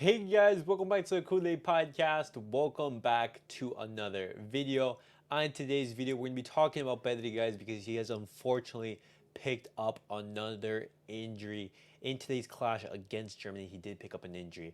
Hey guys, welcome back to the CulePodcast. Welcome back to another video. On today's video, we're going to be talking about Pedri, guys, because he has unfortunately picked up another injury. In today's clash against Germany, he did pick up an injury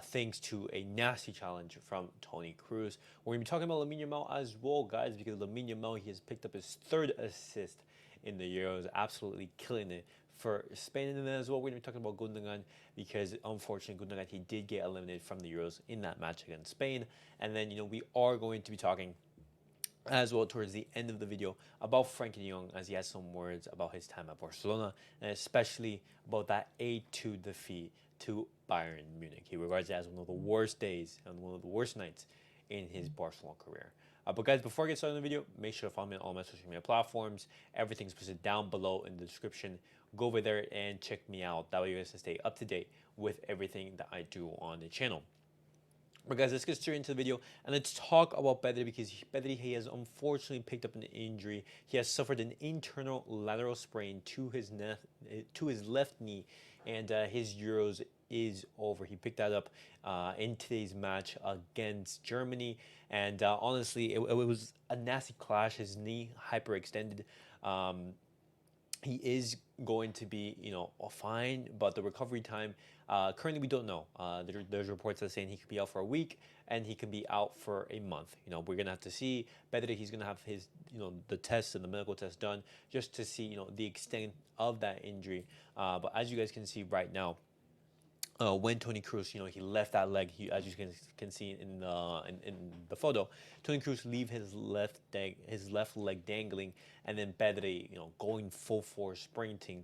thanks to a nasty challenge from Toni Kroos. We're going to be talking about Lamine Yamal as well, guys, because Lamine Yamal, he has picked up his third assist in the Euros, absolutely killing it for Spain. And then as well, we're going to be talking about Gundogan because unfortunately, Gundogan, he did get eliminated from the Euros in that match against Spain. And then, we are going to be talking as well towards the end of the video about Frankie de Jong, as he has some words about his time at Barcelona and especially about that 8-2 defeat to Bayern Munich. He regards it as one of the worst days and one of the worst nights in his Barcelona career. But guys, before I get started on the video, make sure to follow me on all my social media platforms. Everything's posted down below in the description. Go over there and check me out. That way you guys can stay up to date with everything that I do on the channel. But guys, let's get straight into the video and let's talk about Pedri because Pedri, he has unfortunately picked up an injury. He has suffered an internal lateral sprain to his left knee, and his Euros is over. He picked that up in today's match against Germany, and honestly, it was a nasty clash. His knee hyperextended. He is going to be, fine, but the recovery time, currently we don't know. There's reports that are saying he could be out for a week and he could be out for a month. We're gonna have to see. Better he's gonna have his, the tests and the medical tests done just to see, the extent of that injury. But as you guys can see right now, when Toni Kroos, he left that leg. As you can see in the photo, Toni Kroos leave his left leg dangling, and then Pedri, going full force sprinting.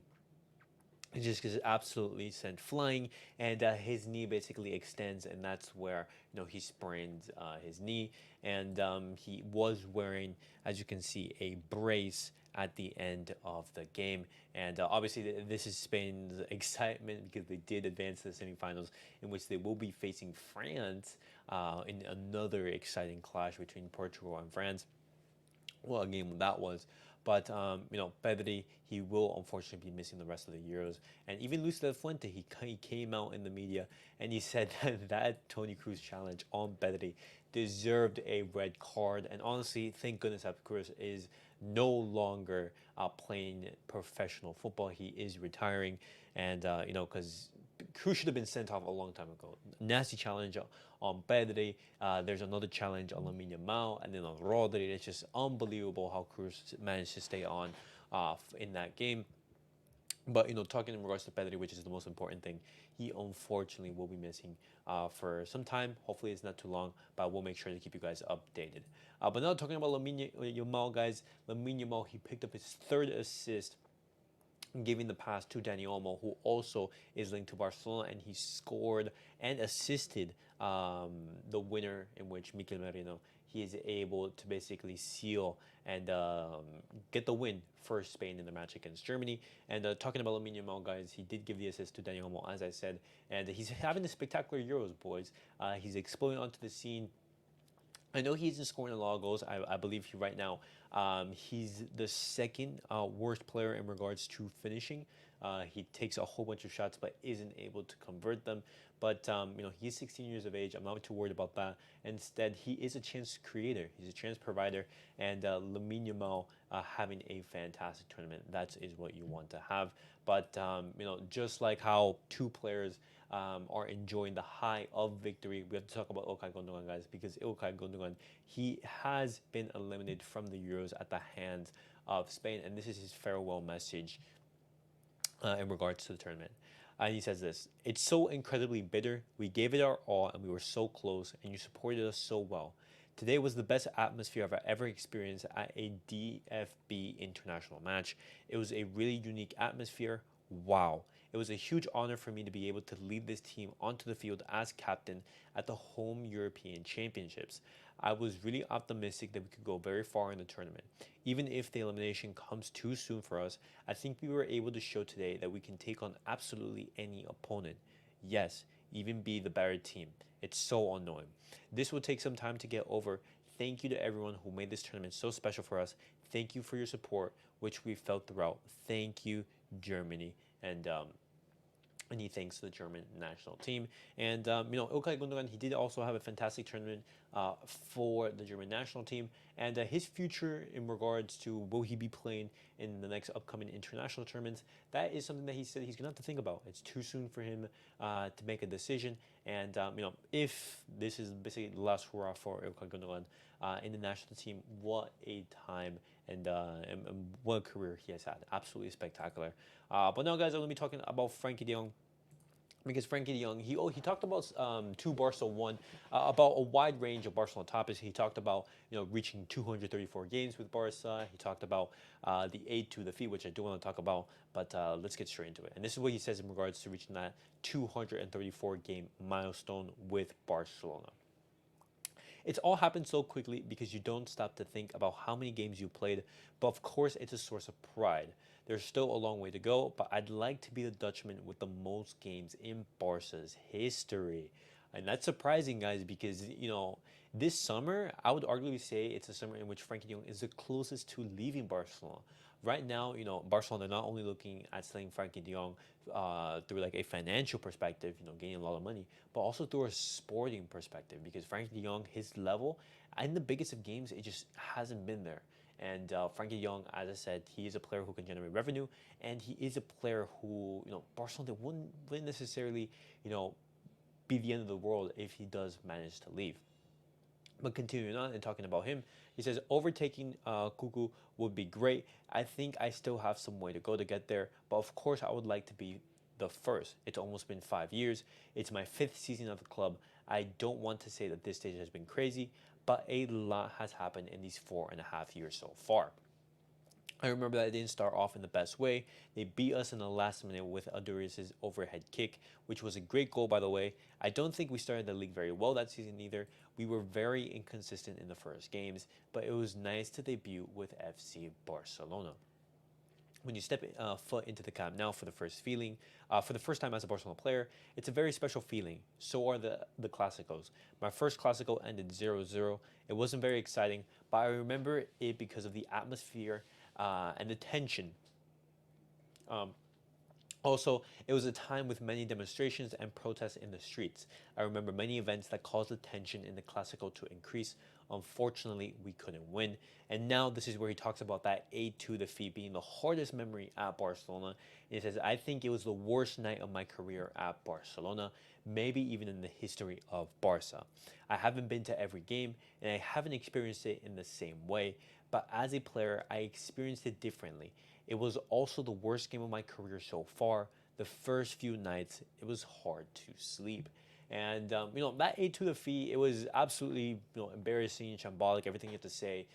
It just gets absolutely sent flying, and his knee basically extends, and that's where he sprains his knee. And he was wearing, as you can see, a brace at the end of the game. And obviously, this is Spain's excitement because they did advance to the semifinals, in which they will be facing France in another exciting clash between Portugal and France. What a game that was. But Pedri, he will unfortunately be missing the rest of the Euros. And even Luis Del Fuente, he came out in the media and he said that Toni Kroos challenge on Pedri deserved a red card. And honestly, thank goodness that Kroos is no longer playing professional football. He is retiring, and because Cruz should have been sent off a long time ago. Nasty challenge on Pedri. There's another challenge on Lamine Yamal, and then on Rodri. It's just unbelievable how Cruz managed to stay on in that game. But talking in regards to Pedri, which is the most important thing, he unfortunately will be missing for some time. Hopefully, it's not too long, but we'll make sure to keep you guys updated. But now talking about Lamine Yamal, guys, Lamine Yamal, he picked up his third assist, giving the pass to Dani Olmo, who also is linked to Barcelona, and he scored and assisted the winner, in which Mikel Merino, he is able to basically seal and get the win for Spain in the match against Germany. And talking about Lamine Yamal, guys, he did give the assist to Dani Olmo, as I said, and he's having a spectacular Euros, boys. He's exploding onto the scene. I know he isn't scoring a lot of goals. I believe right now he's the second worst player in regards to finishing. He takes a whole bunch of shots but isn't able to convert them. But he's 16 years of age. I'm not too worried about that. Instead, he is a chance creator. He's a chance provider. And Lamine Yamal having a fantastic tournament. That is what you want to have. But just like how two players are enjoying the high of victory, we have to talk about İlkay Gundogan, guys, because İlkay Gundogan, he has been eliminated from the Euros at the hands of Spain, and this is his farewell message in regards to the tournament. He says this: "It's so incredibly bitter. We gave it our all, and we were so close, and you supported us so well. Today was the best atmosphere I've ever experienced at a DFB international match. It was a really unique atmosphere. Wow. It was a huge honor for me to be able to lead this team onto the field as captain at the home European Championships. I was really optimistic that we could go very far in the tournament. Even if the elimination comes too soon for us, I think we were able to show today that we can take on absolutely any opponent. Yes, even be the better team. It's so annoying. This will take some time to get over. Thank you to everyone who made this tournament so special for us. Thank you for your support, which we felt throughout. Thank you, Germany." And and he thanks the German national team. And Ilkay Gundogan, he did also have a fantastic tournament for the German national team, and his future in regards to will he be playing in the next upcoming international tournaments, that is something that he said he's gonna have to think about. It's too soon for him to make a decision, and if this is basically the last hurrah for Ilkay Gundogan in the national team, what a time and what a career he has had. Absolutely spectacular. But now, guys, I'm going to be talking about Frankie de Jong, because Frankie de Jong, he talked about two Barca one, about a wide range of Barcelona topics. He talked about reaching 234 games with Barca. He talked about the 8-2 defeat, which I do want to talk about, but let's get straight into it. And this is what he says in regards to reaching that 234 game milestone with Barcelona. It's all happened so quickly because you don't stop to think about how many games you played, but of course it's a source of pride. There's still a long way to go, but I'd like to be the Dutchman with the most games in Barca's history. And that's surprising, guys, because, this summer, I would arguably say it's a summer in which Frankie de Jong is the closest to leaving Barcelona. Right now, Barcelona are not only looking at selling Frankie de Jong through like a financial perspective, gaining a lot of money, but also through a sporting perspective, because Frankie de Jong, his level, in the biggest of games, it just hasn't been there. And Frankie de Jong, as I said, he is a player who can generate revenue, and he is a player who, Barcelona wouldn't necessarily, be the end of the world if he does manage to leave. But continuing on and talking about him, he says overtaking Cuckoo would be great. I think I still have some way to go to get there, but of course I would like to be the first. It's almost been 5 years. It's my 5th season of the club. I don't want to say that this stage has been crazy, but a lot has happened in these 4.5 years so far. I remember that it didn't start off in the best way. They beat us in the last minute with Adurius' overhead kick, which was a great goal, by the way. I don't think we started the league very well that season either. We were very inconsistent in the first games, but it was nice to debut with FC Barcelona. When you step foot into the Camp Nou for the first time as a Barcelona player, it's a very special feeling. So are the Clásicos. My first Clásico ended 0-0. It wasn't very exciting, but I remember it because of the atmosphere and the tension. Also, it was a time with many demonstrations and protests in the streets. I remember many events that caused the tension in the Clásico to increase. Unfortunately, we couldn't win. And now this is where he talks about that 8-2 defeat being the hardest memory at Barcelona. He says, I think it was the worst night of my career at Barcelona, maybe even in the history of Barca. I haven't been to every game, and I haven't experienced it in the same way, but as a player, I experienced it differently. It was also the worst game of my career so far. The first few nights, it was hard to sleep. And, that 8-2 defeat, it was absolutely, embarrassing, shambolic, everything you have to say.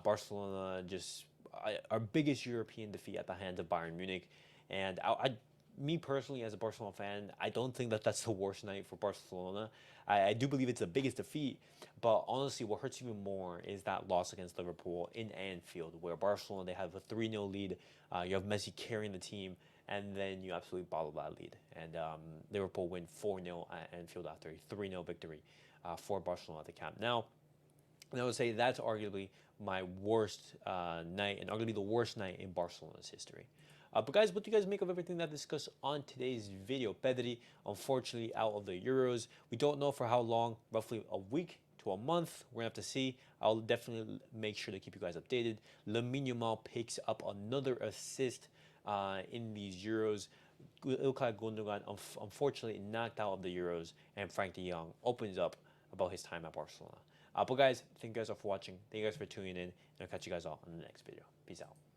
Barcelona just, our biggest European defeat at the hands of Bayern Munich. And me personally, as a Barcelona fan, I don't think that that's the worst night for Barcelona. I do believe it's the biggest defeat, but honestly, what hurts even more is that loss against Liverpool in Anfield, where Barcelona, they have a 3-0 lead. You have Messi carrying the team, and then you absolutely bottle that lead. And Liverpool win 4-0 at Anfield after a 3-0 victory for Barcelona at the Camp Nou. And I would say that's arguably my worst night, and arguably the worst night in Barcelona's history. But guys, what do you guys make of everything that I discussed on today's video? Pedri, unfortunately, out of the Euros. We don't know for how long, roughly a week to a month. We're going to have to see. I'll definitely make sure to keep you guys updated. Lamine Yamal picks up another assist in these Euros. Ilkay Gundogan, unfortunately, knocked out of the Euros. And Frank de Jong opens up about his time at Barcelona. But guys, thank you guys all for watching. Thank you guys for tuning in. And I'll catch you guys all in the next video. Peace out.